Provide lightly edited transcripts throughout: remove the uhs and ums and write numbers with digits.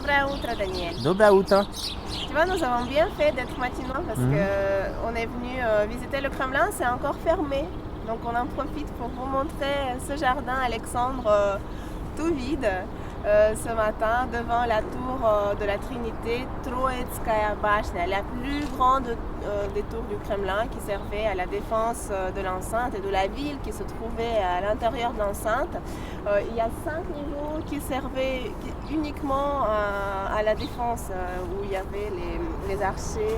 Доброе утро, Daniel. Доброе утро. Tu vois, nous avons bien fait d'être maintenant parce Mhm. que on est venu visiter le Kremlin, c'est encore fermé. Donc on en profite pour vous montrer ce jardin Alexandre tout vide ce matin devant la tour de la Trinité, Troïtskaya Bashня, la plus grande des tours du Kremlin qui servait à la défense de l'enceinte et de la ville qui se trouvait à l'intérieur de l'enceinte. Il y a 5 niveaux qui servaient uniquement à la défense, où il y avait les archers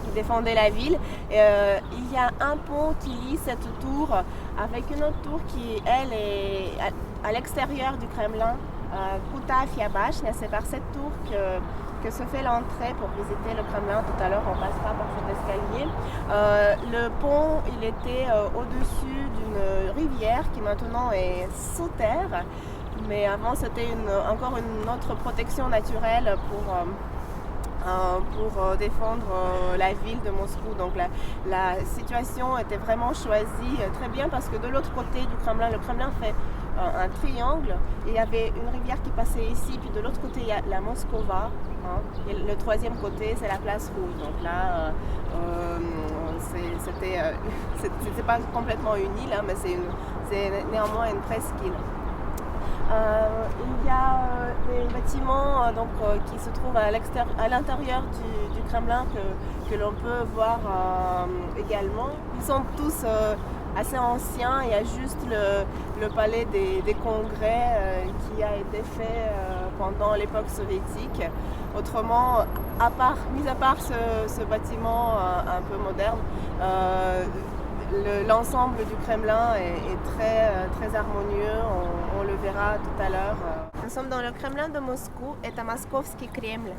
qui défendaient la ville. Il y a un pont qui lie cette tour avec une autre tour qui, elle, est à l'extérieur du Kremlin, Kutafia Bashня. C'est par cette tour que se fait l'entrée pour visiter le Kremlin. Tout à l'heure, on passera par cet escalier. Le pont, il était au-dessus d'une rivière qui maintenant est sous terre. Mais avant, c'était encore une autre protection naturelle pour défendre la ville de Moscou. Donc la situation était vraiment choisie très bien parce que de l'autre côté du Kremlin, le Kremlin fait un triangle et il y avait une rivière qui passait ici, puis de l'autre côté il y a la Moskova, et le troisième côté c'est la place rouge. Donc là c'était pas complètement une île, mais c'est néanmoins une presqu'île. Il y a des bâtiments qui se trouvent à l'intérieur du Kremlin que l'on peut voir également. Ils sont tous assez anciens. Il y a juste le palais des congrès qui a été fait pendant l'époque soviétique. Autrement, mis à part ce bâtiment un peu moderne, l'ensemble du Kremlin est très harmonieux, on le verra tout à l'heure. Nous sommes dans le Kremlin de Moscou et à Moskovski Kreml.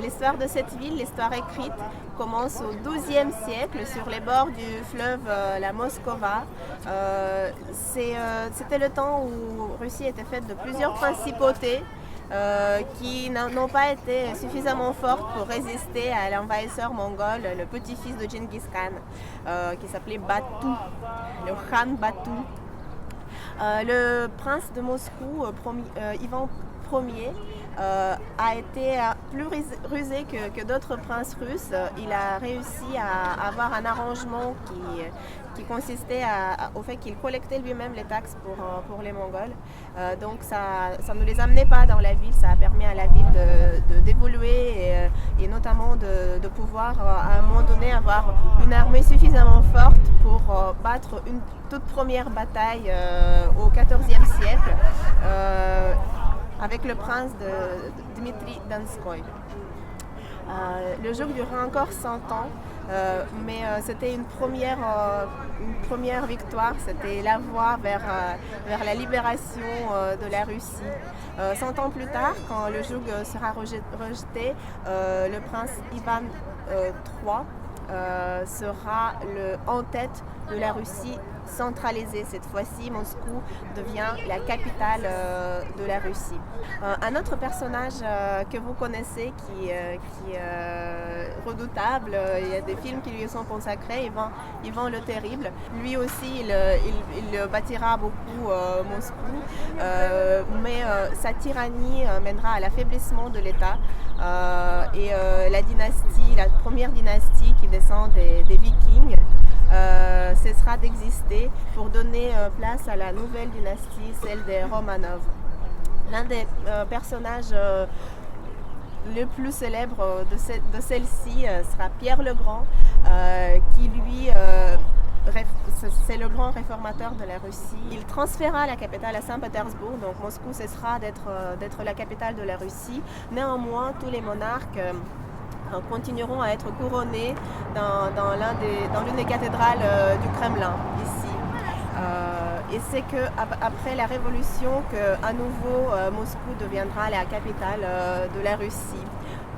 L'histoire de cette ville, l'histoire écrite, commence au XIIe siècle sur les bords du fleuve la Moskova. C'était le temps où Russie était faite de plusieurs principautés qui n'ont pas été suffisamment fortes pour résister à l'envahisseur mongol, le petit-fils de Genghis Khan, qui s'appelait Batou, le Khan Batou. Le prince de Moscou, Ivan Ier, a été plus rusé que d'autres princes russes. Il a réussi à avoir un arrangement qui consistait au fait qu'il collectait lui-même les taxes pour les Mongols. Donc ça ne les amenait pas dans la ville, ça a permis à la ville d'évoluer et notamment de pouvoir à un moment donné avoir une armée suffisamment forte pour battre une toute première bataille au XIVe siècle avec le prince de Dmitri Donskoy. Le jeu durera encore 100 ans, mais c'était une première victoire, c'était la voie vers la libération de la Russie. 100 ans plus tard, quand le joug sera rejeté, le prince Ivan III sera en tête de la Russie centralisée. Cette fois-ci, Moscou devient la capitale de la Russie. Un autre personnage que vous connaissez qui est redoutable, il y a des films qui lui sont consacrés, Ivan le Terrible. Lui aussi, il bâtira beaucoup Moscou, mais sa tyrannie mènera à l'affaiblissement de l'État et la première dynastie qui descend des Vikings, cessera d'exister pour donner place à la nouvelle dynastie, celle des Romanov. L'un des personnages le plus célèbres de celle-ci sera Pierre le Grand, qui lui, c'est le grand réformateur de la Russie. Il transféra la capitale à Saint-Pétersbourg, donc Moscou cessera d'être la capitale de la Russie. Néanmoins, tous les monarques continueront à être couronnés dans l'une des cathédrales du Kremlin, ici. Et c'est qu'après la Révolution qu'à nouveau Moscou deviendra la capitale de la Russie.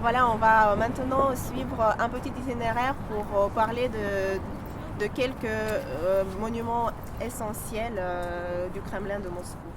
Voilà, on va maintenant suivre un petit itinéraire pour parler de quelques monuments essentiels du Kremlin de Moscou.